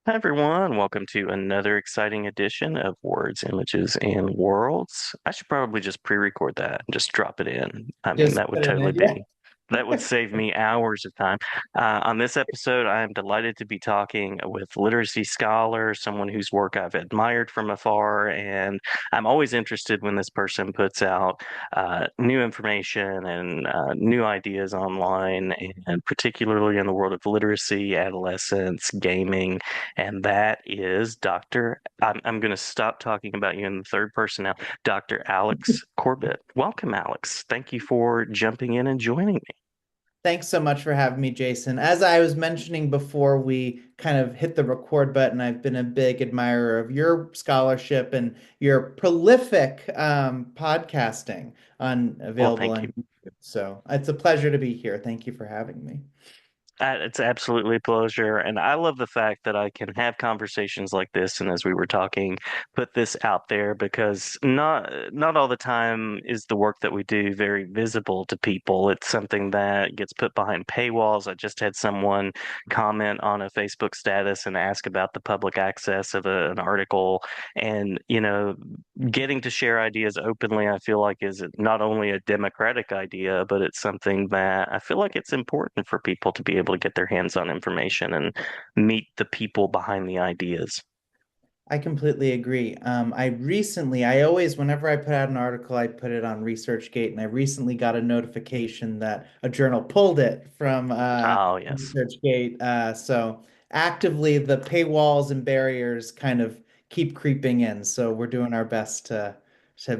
Hi, everyone. Welcome to another exciting edition of Words, Images, and Worlds. I should probably just pre-record that and just drop it in. I mean, Just that would put it totally in, yeah. that would save me hours of time. On this episode, I am delighted to be talking with literacy scholar, someone whose work I've admired from afar, and I'm always interested when this person puts out new information and new ideas online, and particularly in the world of literacy, adolescence, gaming. And that is I'm going to stop talking about you in the third person now, Dr. Alex Corbitt. Welcome, Alex. Thank you for jumping in and joining me. Thanks so much for having me, Jason. As I was mentioning before we kind of hit the record button, I've been a big admirer of your scholarship and your prolific podcasting Well, available thank on you. YouTube. So it's a pleasure to be here. Thank you for having me. It's absolutely a pleasure. And I love the fact that I can have conversations like this. And as we were talking, put this out there because not all the time is the work that we do very visible to people. It's something that gets put behind paywalls. I just had someone comment on a Facebook status and ask about the public access of an article. And, getting to share ideas openly, I feel like is not only a democratic idea, but it's something that I feel like it's important for people to be able to get their hands on information and meet the people behind the ideas. I completely agree. I always, whenever I put out an article, I put it on ResearchGate, and I recently got a notification that a journal pulled it from Oh, yes. ResearchGate. So actively, the paywalls and barriers kind of keep creeping in. So we're doing our best to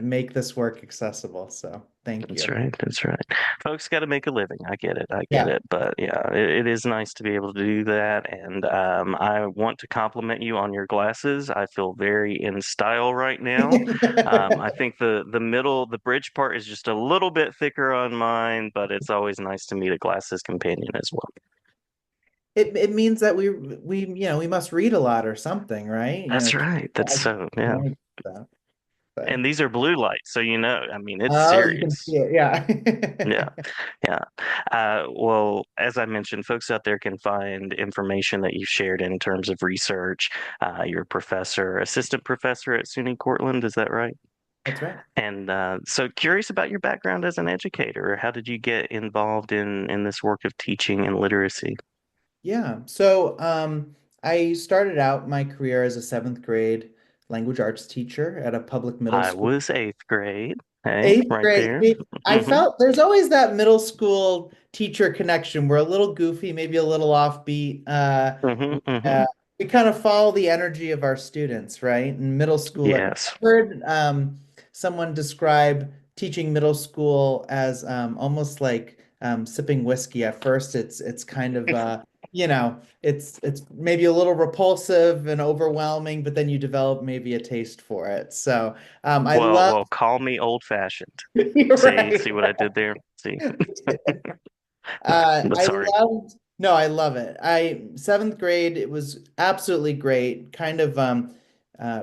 make this work accessible. So thank That's you. right. That's right. Folks got to make a living. I get it. I get Yeah. it. But yeah, it is nice to be able to do that. And I want to compliment you on your glasses. I feel very in style right now. I think the bridge part is just a little bit thicker on mine, but it's always nice to meet a glasses companion as well. It means that we must read a lot or something, right? That's right. That's I so, yeah. noticed that. So. And these are blue lights, so I mean, it's Oh, you can serious. see it. Yeah. Yeah, yeah. Well, as I mentioned, folks out there can find information that you've shared in terms of research. You're a professor, assistant professor at SUNY Cortland, is that right? That's right. And so curious about your background as an educator. How did you get involved in this work of teaching and literacy? Yeah. So, I started out my career as a seventh grade language arts teacher at a public middle I school. was eighth grade. Hey, Eighth right grade. there. See, I Hmm. felt there's always that middle school teacher connection. We're a little goofy, maybe a little offbeat. Hmm. Uh, Hmm. we kind of follow the energy of our students, right? In middle school, I Yes. heard someone describe teaching middle school as almost like sipping whiskey. At first, it's kind of it's maybe a little repulsive and overwhelming, but then you develop maybe a taste for it. So I love. Well, call me old-fashioned. You're See right. what I did there? See? But I sorry. loved, no, I love it. Seventh grade, it was absolutely great.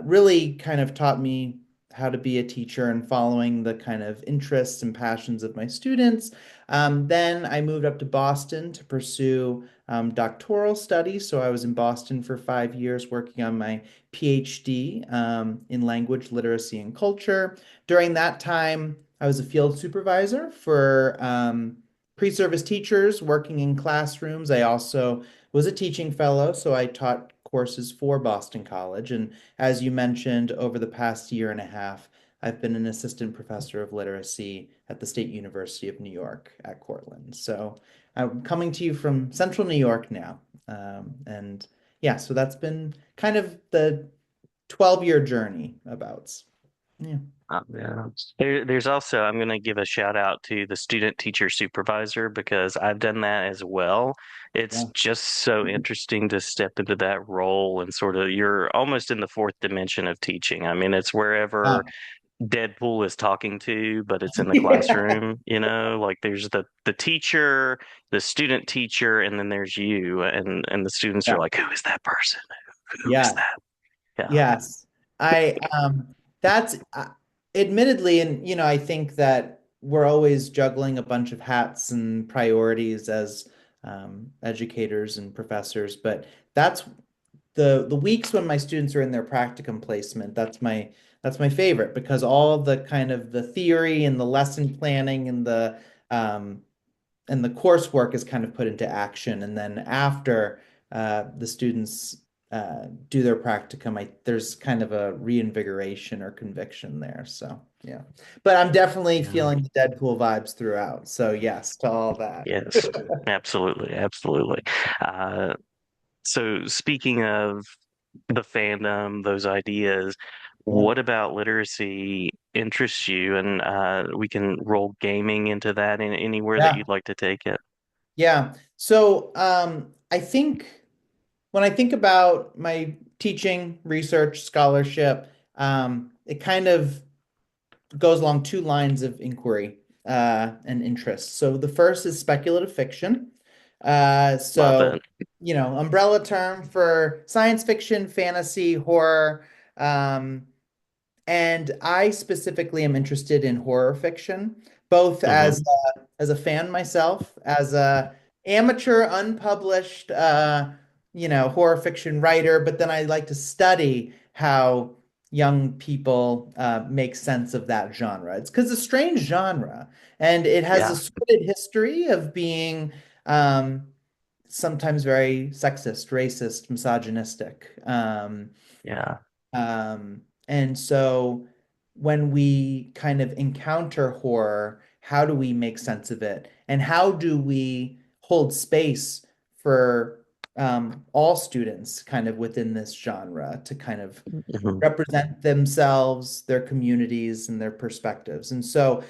Really kind of taught me how to be a teacher and following the kind of interests and passions of my students. Then I moved up to Boston to pursue doctoral studies. So I was in Boston for 5 years working on my PhD in language, literacy, and culture. During that time, I was a field supervisor for pre-service teachers working in classrooms. I also was a teaching fellow, so I taught courses for Boston College. And as you mentioned, over the past year and a half, I've been an assistant professor of literacy at the State University of New York at Cortland. So I'm coming to you from Central New York now. And yeah, so that's been kind of the 12-year journey about. Yeah. Yeah. There's also, I'm going to give a shout out to the student teacher supervisor because I've done that as well. It's Yeah. just so interesting to step into that role and sort of, you're almost in the fourth dimension of teaching. I mean, it's wherever Deadpool is talking to, but it's in the Yeah. classroom, like there's the teacher, the student teacher, and then there's you, and the students are Yeah. like, who is that person? Who is Yeah. that? Yeah. Yes. I that's admittedly, and I think that we're always juggling a bunch of hats and priorities as educators and professors, but that's the weeks when my students are in their practicum placement, that's my favorite because all the kind of the theory and the lesson planning um, and the coursework is kind of put into action. And then after the students do their practicum, there's kind of a reinvigoration or conviction there. So yeah, but I'm definitely Yeah. feeling the Deadpool vibes throughout. So yes to all that. Yes, absolutely, absolutely. Uh, so speaking of the fandom, those ideas, Yeah. what about literacy interests you? And we can roll gaming into that in anywhere that Yeah. you'd like to take it. Yeah. So I think when I think about my teaching, research, scholarship, it kind of goes along two lines of inquiry and interest. So the first is speculative fiction. Love So, it. umbrella term for science fiction, fantasy, horror. Um, and I specifically am interested in horror fiction, both Hmm. as a fan myself, as a amateur, unpublished, horror fiction writer. But then I like to study how young people make sense of that genre. It's because it's a strange genre, and it has a Yeah, sordid history of being sometimes very sexist, racist, misogynistic. yeah. And so when we kind of encounter horror, how do we make sense of it? And how do we hold space for all students kind of within this genre to kind of Hmm. represent themselves, their communities, and their perspectives. And so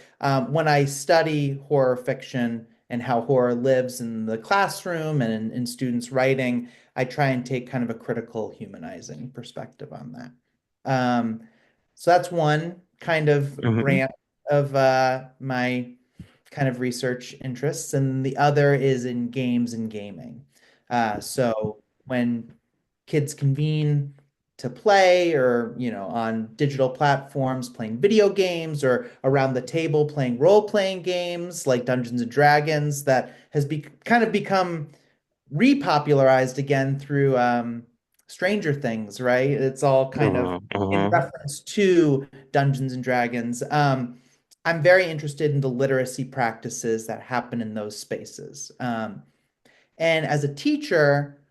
when I study horror fiction and how horror lives in the classroom and in students' writing, I try and take kind of a critical humanizing perspective on that. Um, so that's one kind of Hmm. branch of my kind of research interests, and the other is in games and gaming. So when kids convene to play or, on digital platforms playing video games or around the table playing role-playing games like Dungeons and Dragons that has kind of become repopularized again through Stranger Things, right? It's all kind of in Hmm. reference to Dungeons and Dragons. I'm very interested in the literacy practices that happen in those spaces. And as a teacher,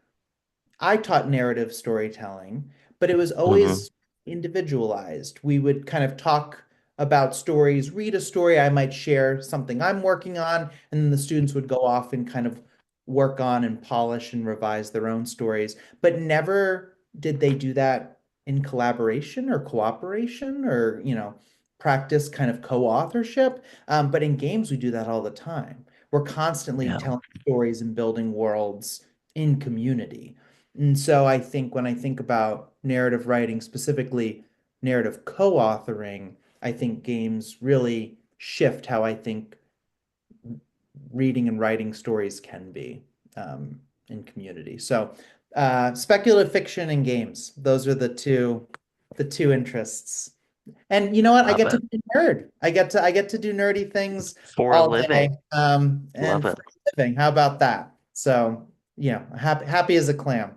I taught narrative storytelling, but it was Hmm. always individualized. We would kind of talk about stories, read a story. I might share something I'm working on, and then the students would go off and kind of work on and polish and revise their own stories. But never did they do that in collaboration or cooperation or, practice kind of co-authorship. But in games, we do that all the time. We're constantly Yeah. telling stories and building worlds in community. And so I think when I think about narrative writing, specifically narrative co-authoring, I think games really shift how I think reading and writing stories can be in community. So speculative fiction and games, those are the two interests. And you know what? I Love get to it. be a nerd. I get to do nerdy things For a all day. living. Love And it. for a living. How about that? So, happy as a clam.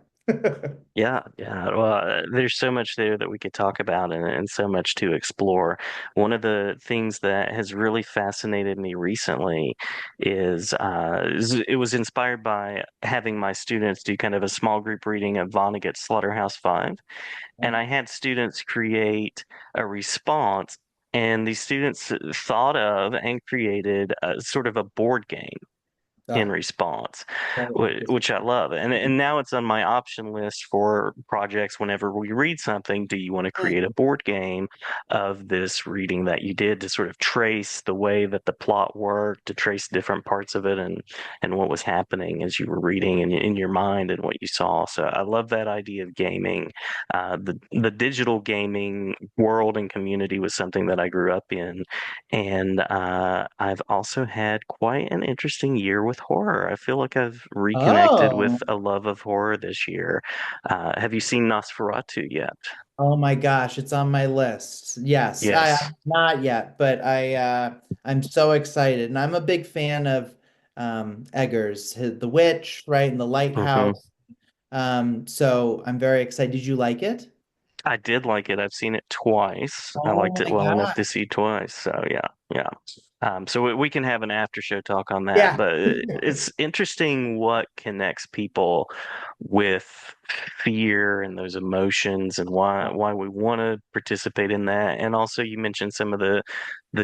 Yeah, yeah. Well, there's so much there that we could talk about and so much to explore. One of the things that has really fascinated me recently it was inspired by having my students do kind of a small group reading of Vonnegut's Slaughterhouse-Five, and I had students create a response, and these students thought of and created a sort of a board game in Oh, response, so interesting. which I love. And now it's on my option list for projects whenever we read something. Do you want to create a board game of this reading that you did to sort of trace the way that the plot worked, to trace different parts of it and what was happening as you were reading in your mind and what you saw. So I love that idea of gaming. The digital gaming world and community was something that I grew up in, and I've also had quite an interesting year with horror. I feel like I've reconnected Oh, with a love of horror this year. Have you seen Nosferatu yet? oh my gosh, it's on my list. Yes, I Yes. not yet, but I'm so excited, and I'm a big fan of Eggers, The Witch, right, and The Hmm. Lighthouse. So I'm very excited. Did you like it? I did like it. I've seen it twice. I Oh liked it my well enough to God. see twice. So yeah, yeah. So we can have an after show talk on that. Yeah. But it's interesting what connects people with fear and those emotions and why we want to participate in that. And also you mentioned some of the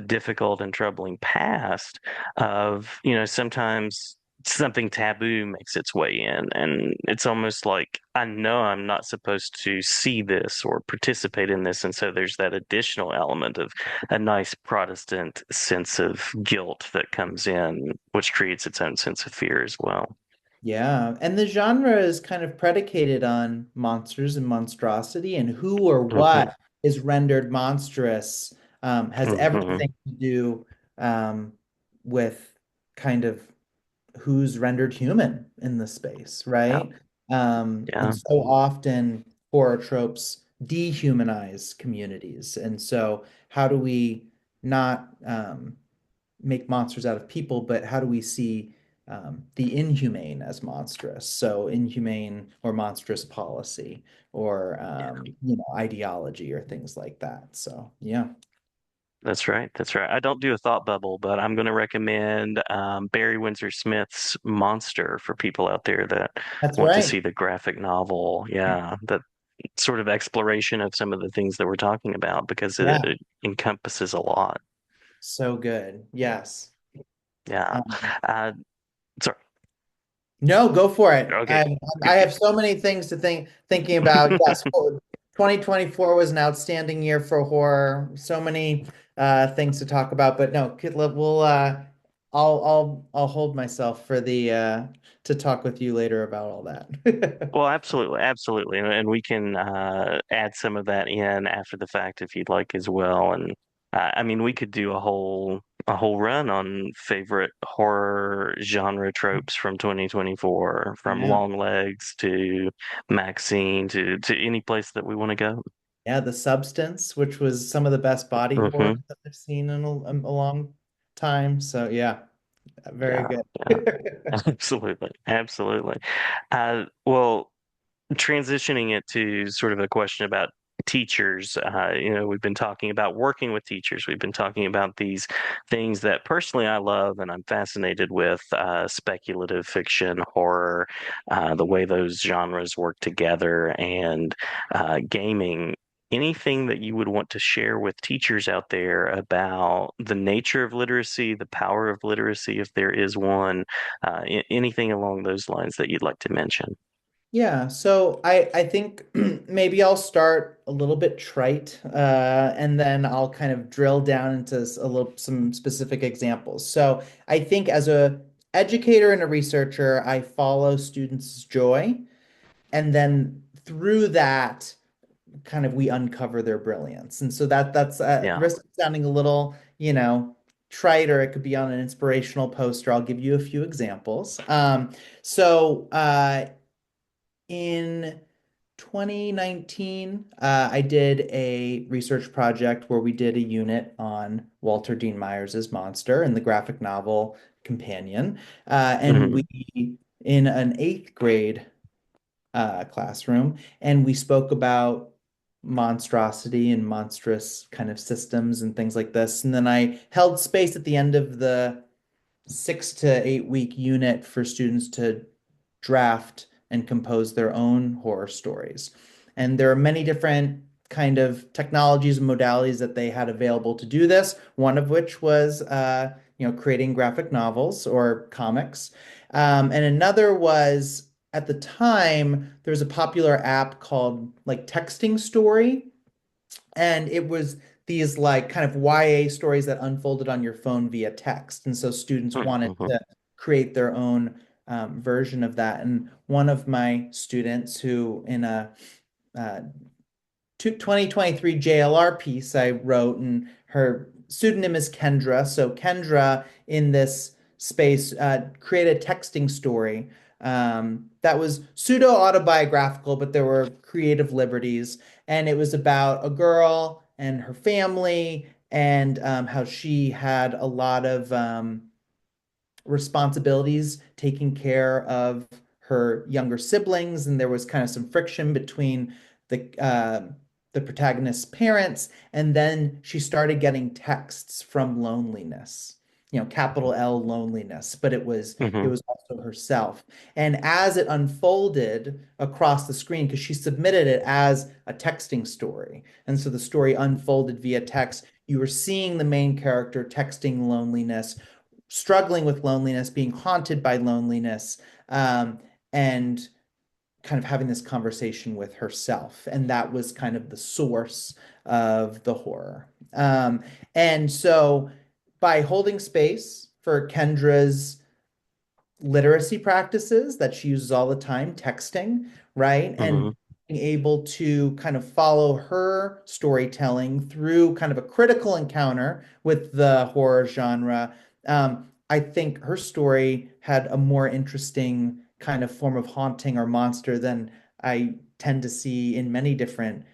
difficult and troubling past of, sometimes something taboo makes its way in, and it's almost like I know I'm not supposed to see this or participate in this, and so there's that additional element of a nice Protestant sense of guilt that comes in, which creates its own sense of fear as well. Yeah, and the genre is kind of predicated on monsters and monstrosity, and who or Hmm. what is rendered monstrous has Hmm. everything to do um, with kind of who's rendered human in the space, Yeah, right? And yeah, so often horror tropes dehumanize communities, and so how do we not make monsters out of people, but how do we see the inhumane as monstrous? So inhumane or monstrous policy or ideology or things like that. So yeah, that's right. That's right. I don't do a thought bubble, but I'm going to recommend Barry Windsor Smith's Monster for people out there that that's want to right. see the graphic novel. Yeah, that sort of exploration of some of the things that we're talking about because it, Yeah, it encompasses a lot. so good. Yes. Yeah. Um, Uh, sorry. No, go for it. Okay. I Good, good. have so many things to thinking about. Yes, 2024 was an outstanding year for horror. So many things to talk about, but no, we'll I'll hold myself for the to talk with you later about all that. Well, absolutely, absolutely, and we can add some of that in after the fact if you'd like as well. And I mean, we could do a whole run on favorite horror genre tropes from 2024, from Yeah. Longlegs to Maxine to any place that we want to go. Yeah, The Substance, which was some of the best body horror Hmm. that I've seen in a long time. So yeah, very Yeah, good. yeah, absolutely, absolutely. Well, transitioning it to sort of a question about teachers, we've been talking about working with teachers. We've been talking about these things that personally I love and I'm fascinated with, speculative fiction, horror, the way those genres work together, and gaming. Anything that you would want to share with teachers out there about the nature of literacy, the power of literacy, if there is one, anything along those lines that you'd like to mention? Yeah, so I think maybe I'll start a little bit trite, and then I'll kind of drill down into some specific examples. So I think as a educator and a researcher, I follow students' joy, and then through that, kind of we uncover their brilliance. And so that's at Yeah. risk of sounding a little, trite, or it could be on an inspirational poster. I'll give you a few examples. In 2019, I did a research project where we did a unit on Walter Dean Myers's Monster and the graphic novel companion. And Hmm. we, in an eighth grade classroom, and we spoke about monstrosity and monstrous kind of systems and things like this. And then I held space at the end of the 6 to 8 week unit for students to draft and compose their own horror stories. And there are many different kind of technologies and modalities that they had available to do this. One of which was, creating graphic novels or comics. And another was at the time, there was a popular app called like Texting Story, and it was these like kind of YA stories that unfolded on your phone via text. And so students wanted Hmm. to create their own version of that. And one of my students who in a uh, 2023 JLR piece I wrote, and her pseudonym is Kendra. So Kendra in this space created a texting story that was pseudo autobiographical, but there were creative liberties, and it was about a girl and her family and how she had a lot of responsibilities taking care of her younger siblings, and there was kind of some friction between the protagonist's parents, and then she started getting texts from loneliness. Capital L loneliness, but it Hmm. was also herself. And as it unfolded across the screen, because she submitted it as a texting story, and so the story unfolded via text, you were seeing the main character texting loneliness, struggling with loneliness, being haunted by loneliness, and kind of having this conversation with herself. And that was kind of the source of the horror. And so by holding space for Kendra's literacy practices that she uses all the time, texting, right? Hmm. And being able to kind of follow her storytelling through kind of a critical encounter with the horror genre. I think her story had a more interesting kind of form of haunting or monster than I tend to see in many different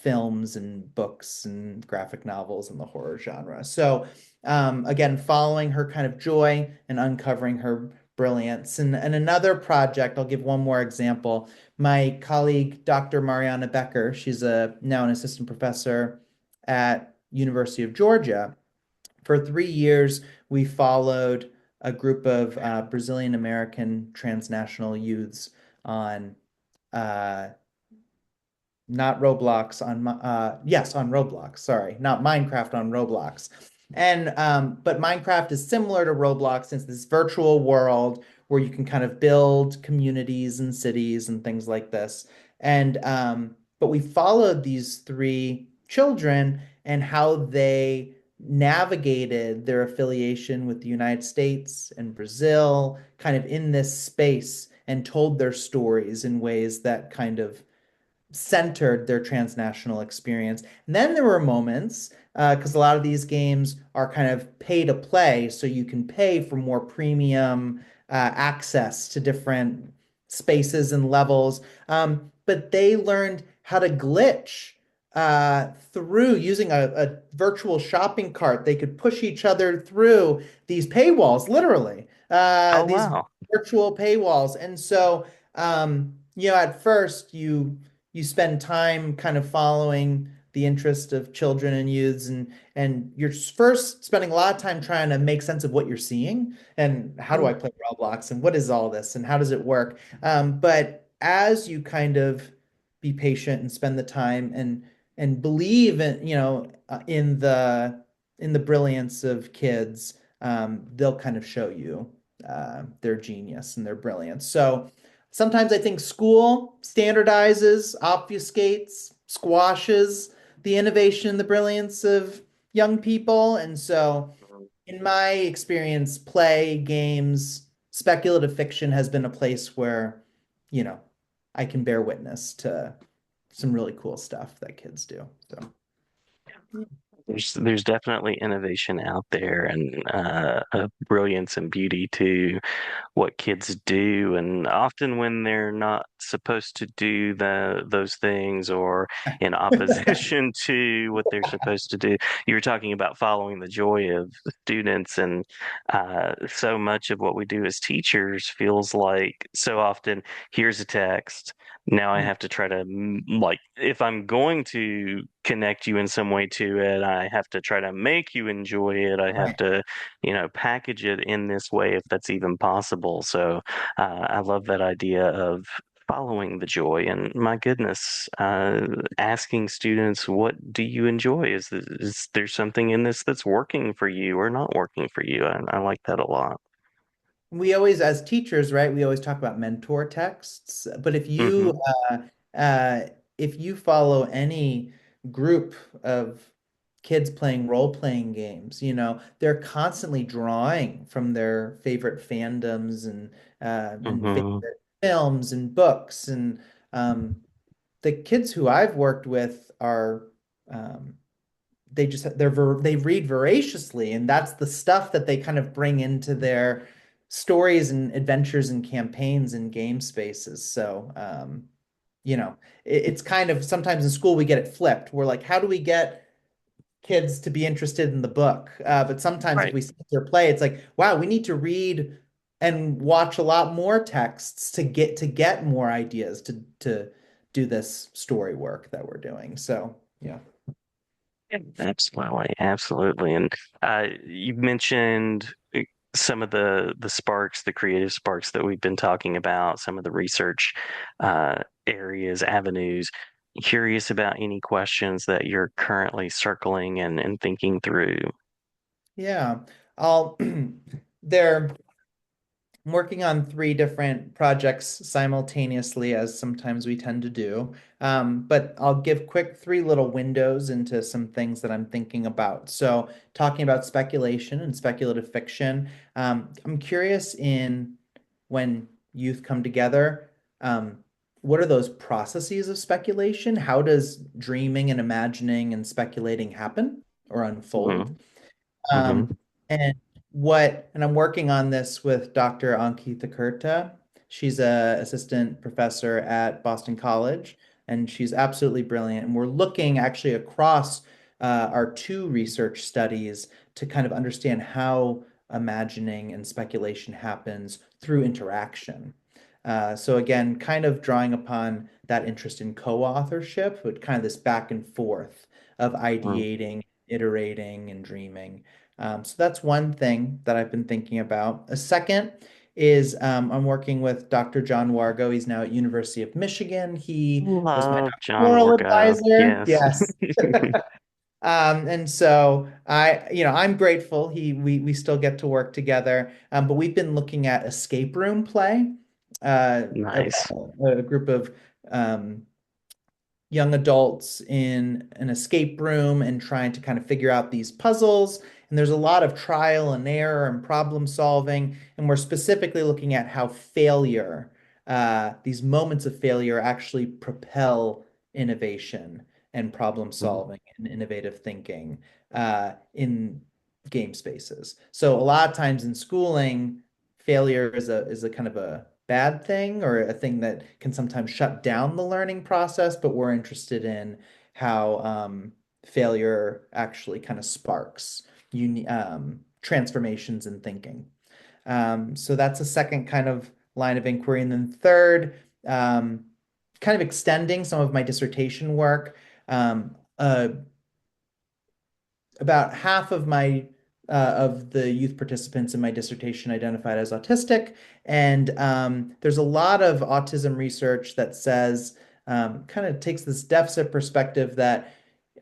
films and books and graphic novels in the horror genre. So, again, following her kind of joy and uncovering her brilliance. And another project, I'll give one more example. My colleague, Dr. Mariana Becker, she's now an assistant professor at University of Georgia. For 3 years, we followed a group of Brazilian American transnational youths on uh, not Roblox on yes, on Roblox, sorry, not Minecraft, on Roblox. And but Minecraft is similar to Roblox, it's this virtual world where you can kind of build communities and cities and things like this. And but we followed these three children and how they navigated their affiliation with the United States and Brazil, kind of in this space, and told their stories in ways that kind of centered their transnational experience. And then there were moments, because a lot of these games are kind of pay to play, so you can pay for more premium access to different spaces and levels. But they learned how to glitch through using a virtual shopping cart. They could push each other through these paywalls, literally, Oh, these wow. virtual paywalls. And so, at first you spend time kind of following the interest of children and youths, and you're first spending a lot of time trying to make sense of what you're seeing and how do I play Roblox and what is all this and how does it work. But as you kind of be patient and spend the time and believe in in the brilliance of kids, they'll kind of show you their genius and their brilliance. So sometimes I think school standardizes, obfuscates, squashes the innovation and the brilliance of young people. And so, in my experience, play, games, speculative fiction has been a place where, you know, I can bear witness to some really cool stuff that kids do. So, There's definitely innovation out there and a brilliance and beauty to what kids do, and often when they're not supposed to do those things or in opposition to what they're supposed to do. You were talking about following the joy of the students, and so much of what we do as teachers feels like so often here's a text. Now I have to try to like if I'm going to connect you in some way to it, I have to try to make you enjoy it. I have right. to package it in this way if that's even possible. So I love that idea of following the joy. And my goodness, asking students, what do you enjoy? Is there something in this that's working for you or not working for you? I like that a lot. We always, as teachers, right, we always talk about mentor texts. But Hmm. uh, if you follow any group of kids playing role-playing games, they're constantly drawing from their favorite fandoms and Hmm. favorite films and books. And the kids who I've worked with are um, they read voraciously, and that's the stuff that they kind of bring into their stories and adventures and campaigns and game spaces. So it's kind of sometimes in school we get it flipped. We're like, how do we get kids to be interested in the book? But sometimes if Right. we see their play, it's like, wow, we need to read and watch a lot more texts to get more ideas to do this story work that we're doing. So, yeah. Yeah, absolutely, absolutely. And you mentioned some of the sparks, the creative sparks that we've been talking about, some of the research areas, avenues. Curious about any questions that you're currently circling and thinking through. Yeah. I'll there I'm working on three different projects simultaneously, as sometimes we tend to do. But I'll give quick three little windows into some things that I'm thinking about. So, talking about speculation and speculative fiction, I'm curious in when youth come together, what are those processes of speculation? How does dreaming and imagining and speculating happen or unfold? Hmm. Hmm. Um, and and I'm working on this with Dr. Ankita Kurta. She's a assistant professor at Boston College, and she's absolutely brilliant. And we're looking actually across our two research studies to kind of understand how imagining and speculation happens through interaction. So again, kind of drawing upon that interest in co-authorship, but kind of this back and forth of ideating, iterating, and dreaming. So that's one thing that I've been thinking about. A second is I'm working with Dr. John Wargo. He's now at University of Michigan. He was my Love John doctoral Wargo. advisor. Yes. Yes. And so I'm grateful we still get to work together. But we've been looking at escape room play, Nice. a group of um, young adults in an escape room and trying to kind of figure out these puzzles. And there's a lot of trial and error and problem solving. And we're specifically looking at how these moments of failure actually propel innovation and problem Mhm. solving and innovative thinking in game spaces. So a lot of times in schooling, failure is a kind of a bad thing or a thing that can sometimes shut down the learning process, but we're interested in how failure actually kind of sparks transformations in thinking. So that's a second kind of line of inquiry. And then third, kind of extending some of my dissertation work. Um, uh, about half of the youth participants in my dissertation identified as autistic, and there's a lot of autism research that says kind of takes this deficit perspective that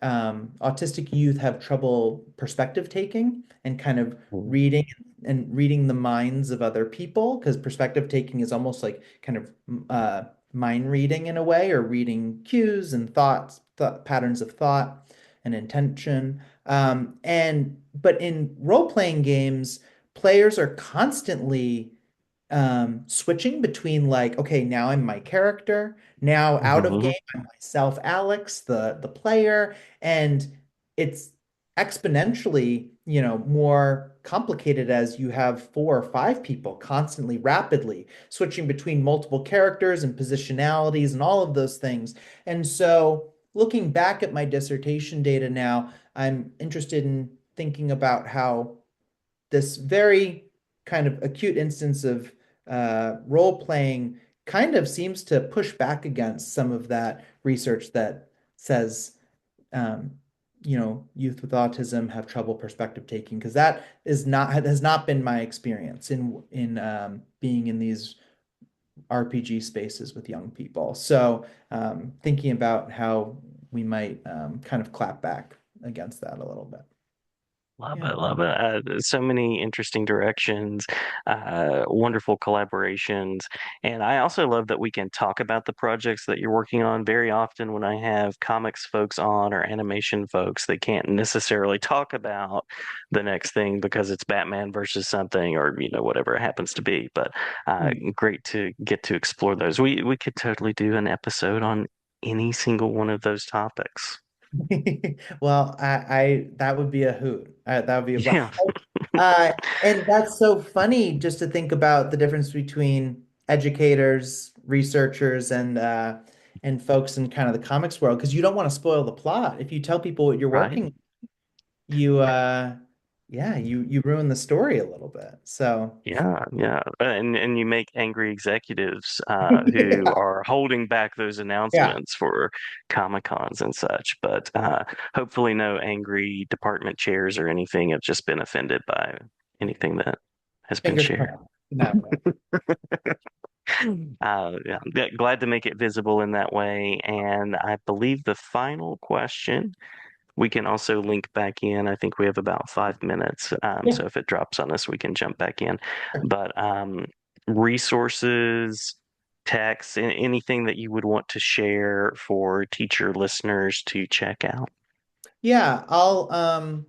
autistic youth have trouble perspective taking and kind of Mhm. reading reading the minds of other people because perspective taking is almost like kind of mind reading in a way or reading cues and patterns of thought and intention. But in role-playing games, players are constantly switching between like, okay, now I'm my character. Now out of game, Mhm. I'm myself, Alex, the player, and it's exponentially, more complicated as you have four or five people constantly, rapidly switching between multiple characters and positionalities and all of those things. And so, looking back at my dissertation data now, I'm interested in thinking about how this very kind of acute instance of role playing kind of seems to push back against some of that research that says, um, youth with autism have trouble perspective taking because that is not has not been my experience in being in these RPG spaces with young people. So thinking about how we might kind of clap back against that a little bit. Love Yeah. it, love it. So many interesting directions, wonderful collaborations. And I also love that we can talk about the projects that you're working on. Very often, when I have comics folks on or animation folks, they can't necessarily talk about the next thing because it's Batman versus something or, whatever it happens to be. But great to get to explore those. We could totally do an episode on any single one of those topics. Well, I that would be a hoot. That would be a Yeah, blast. And that's so funny just to think about the difference between educators, researchers, and folks in kind of the comics world because you don't want to spoil the plot. If you tell people what you're right. working, you yeah, you ruin the story a little bit. So Yeah, yeah, and you make angry executives who yeah, are holding back those yeah, announcements for Comic Cons and such. But hopefully, no angry department chairs or anything have just been offended by anything that has been fingers shared. crossed. No. Yeah, glad to make it visible in that way. And I believe the final question. We can also link back in. I think we have about 5 minutes. Yeah. So if it drops on us, we can jump back in. But resources, text, anything that you would want to share for teacher listeners to check out. Yeah, I'll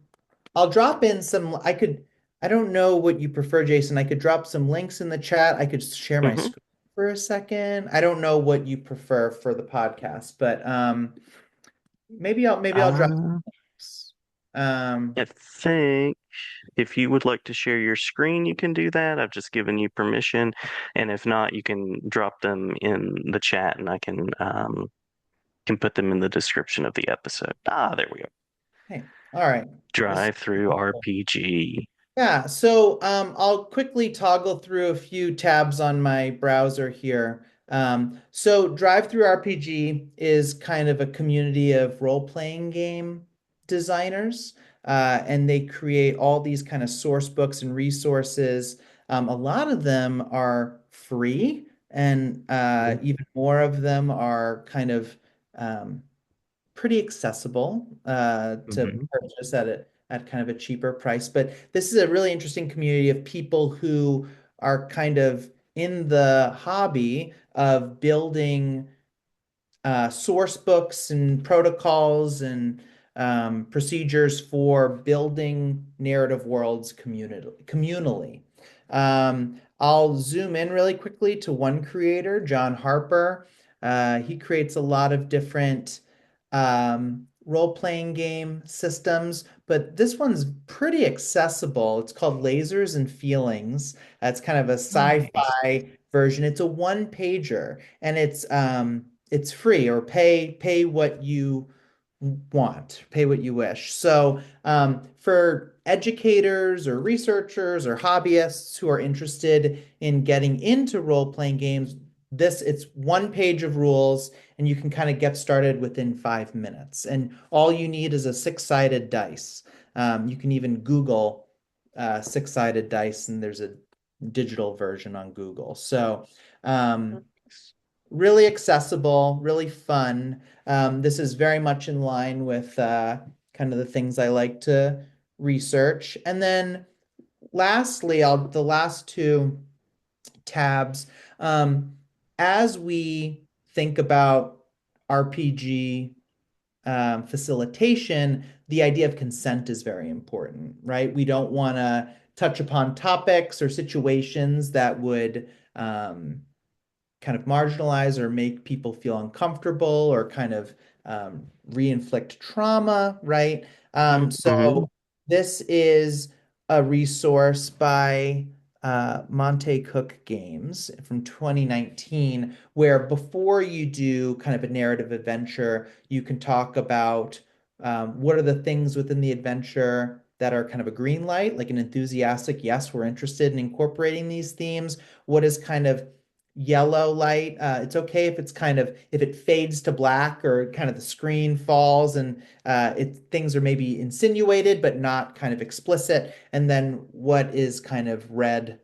drop in some I don't know what you prefer, Jason. I could drop some links in the chat. I could share my Hmm. screen for a second. I don't know what you prefer for the podcast, but maybe I'll drop Uh, links. Um I think if you would like to share your screen, you can do that. I've just given you permission. And if not, you can drop them in the chat and I can put them in the description of the episode. Ah, there we go. hey, all right. This Drive through RPG. Yeah, so I'll quickly toggle through a few tabs on my browser here. So Drive Through RPG is kind of a community of role-playing game designers, and they create all these kind of source books and resources. A lot of them are free, and even more of them are kind of um, pretty accessible to Hmm. purchase at kind of a cheaper price. But this is a really interesting community of people who are kind of in the hobby of building source books and protocols and procedures for building narrative worlds communally. I'll zoom in really quickly to one creator, John Harper. He creates a lot of different role-playing game systems, but this one's pretty accessible. It's called Lasers and Feelings. It's kind of a Nice. sci-fi version. It's a one pager and it's free or pay what you want, pay what you wish. So for educators or researchers or hobbyists who are interested in getting into role-playing games, this it's one page of rules and you can kind of get started within 5 minutes. And all you need is a six-sided dice. You can even Google six-sided dice, and there's a digital version on Google. So really accessible, really fun. This is very much in line with kind of the things I like to research. And then lastly, the last two tabs. Um, as we think about RPG facilitation, the idea of consent is very important, right? We don't want to touch upon topics or situations that would kind of marginalize or make people feel uncomfortable or kind of re-inflict trauma, right? Mm-hmm. So this is a resource by Monte Cook Games from 2019, where before you do kind of a narrative adventure, you can talk about what are the things within the adventure that are kind of a green light, like an enthusiastic, yes, we're interested in incorporating these themes. What is kind of yellow light. It's okay if it's kind of if it fades to black or kind of the screen falls and things are maybe insinuated but not kind of explicit. And then what is kind of red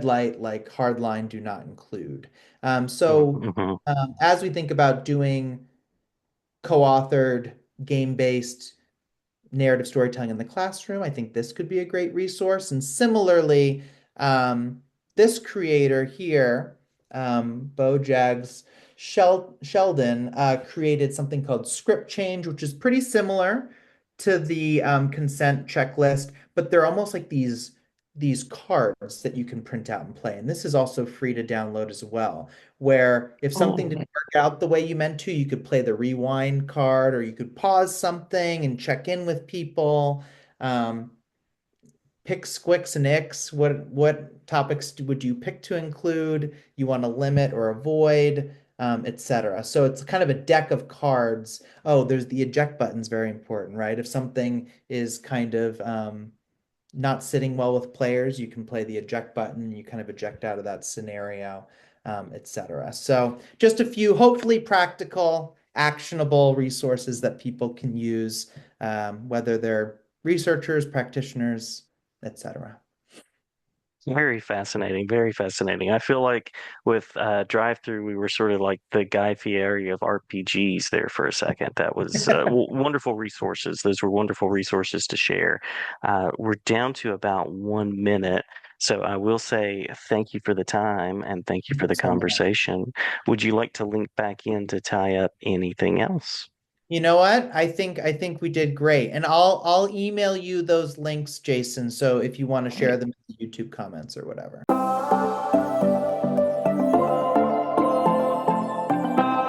light like hard line do not include. So Mm-hmm. as we think about doing co-authored game-based narrative storytelling in the classroom. I think this could be a great resource. And similarly, this creator here, Bojags Sheldon, created something called Script Change, which is pretty similar to the consent checklist, but they're almost like these cards that you can print out and play. And this is also free to download as well, where if something Oh, didn't work out the way you meant to, you could play the rewind card or you could pause something and check in with people. Um, Pick squicks and icks. What topics would you pick to include? You want to limit or avoid, etc. So it's kind of a deck of cards. Oh, there's the eject button's very important, right? If something is kind of not sitting well with players, you can play the eject button and you kind of eject out of that scenario, etc. So just a few hopefully practical, actionable resources that people can use, whether they're researchers, practitioners, etc. Very fascinating, very fascinating. I feel like with Drive Through, we were sort of like the Guy Fieri of RPGs there for a second. That was wonderful resources. Those were wonderful resources to share. We're down to about 1 minute. So I will say thank you for the time and thank you Thank for you the so much. conversation. Would you like to link back in to tie up anything else? You know what? I think we did great. And I'll email you those links, Jason, so if you want to share Great. them in the YouTube comments or whatever.